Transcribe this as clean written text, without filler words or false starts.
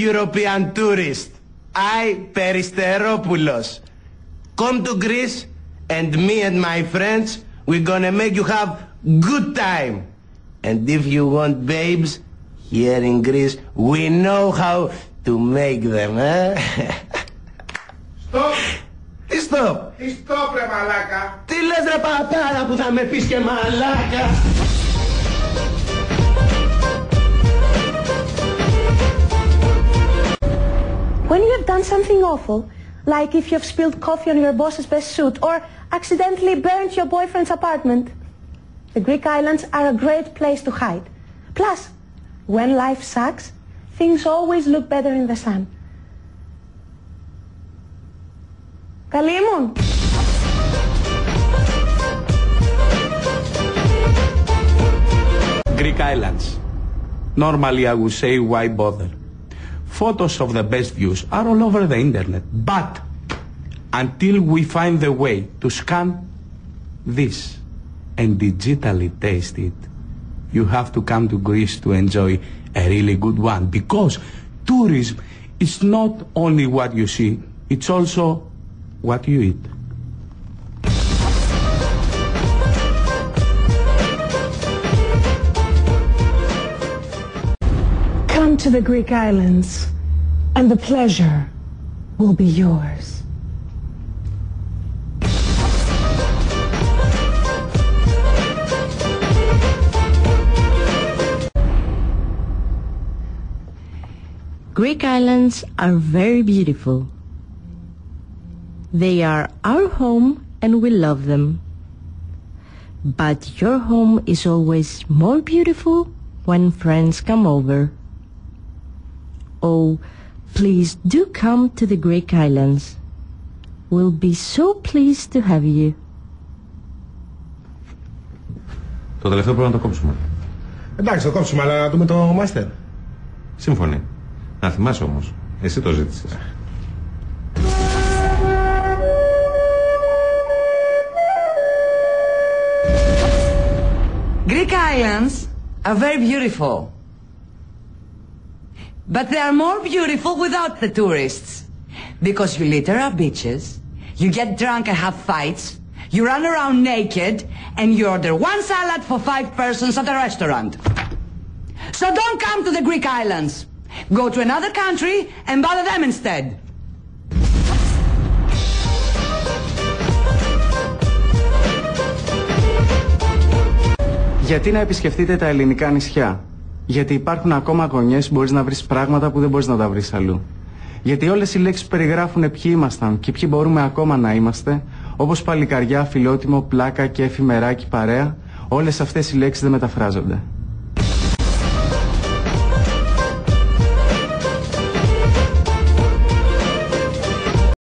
European tourist. I, Peristeropoulos. Come to Greece and me and my friends, we're gonna make you have good time. And if you want babes, here in Greece, we know how to make them, eh? Stop! Τι stop? Τι stop ρε μαλάκα! Τι λες ρε πατάρα που θα με πεις και μαλάκα! When you have done something awful, like if you have spilled coffee on your boss's best suit or accidentally burnt your boyfriend's apartment, the Greek islands are a great place to hide. Plus, when life sucks, things always look better in the sun. Καλή ήμουν. Greek islands. Normally I would say why bother. Photos of the best views are all over the internet, but until we find the way to scan this and digitally taste it, you have to come to Greece to enjoy a really good one, because tourism is not only what you see, it's also what you eat. Come to the Greek islands, and the pleasure will be yours. Greek islands are very beautiful. They are our home and we love them. But your home is always more beautiful when friends come over. Oh, please do come to the Greek islands. We'll be so pleased to have you. Το τελευταίο πρέπει να το κόψουμε. Εντάξει, το κόψουμε, αλλά να δούμε το μάστερ. Σύμφωνοι. Να θυμάσαι όμως, εσύ το ζήτησες. Greek islands are very beautiful. But they are more beautiful without the tourists. Because you litter our beaches, you get drunk and have fights, you run around naked, and you order one salad for 5 persons at a restaurant. So don't come to the Greek islands. Go to another country and bother them instead. Γιατί να επισκεφτείτε τα ελληνικά νησιά? Γιατί υπάρχουν ακόμα γωνιές που μπορείς να βρεις πράγματα που δεν μπορείς να τα βρεις αλλού. Γιατί όλες οι λέξεις που περιγράφουν ποιοι ήμασταν και ποιοι μπορούμε ακόμα να είμαστε, όπως παλικαριά, φιλότιμο, πλάκα, κέφι, μεράκι, παρέα, όλες αυτές οι λέξεις δεν μεταφράζονται.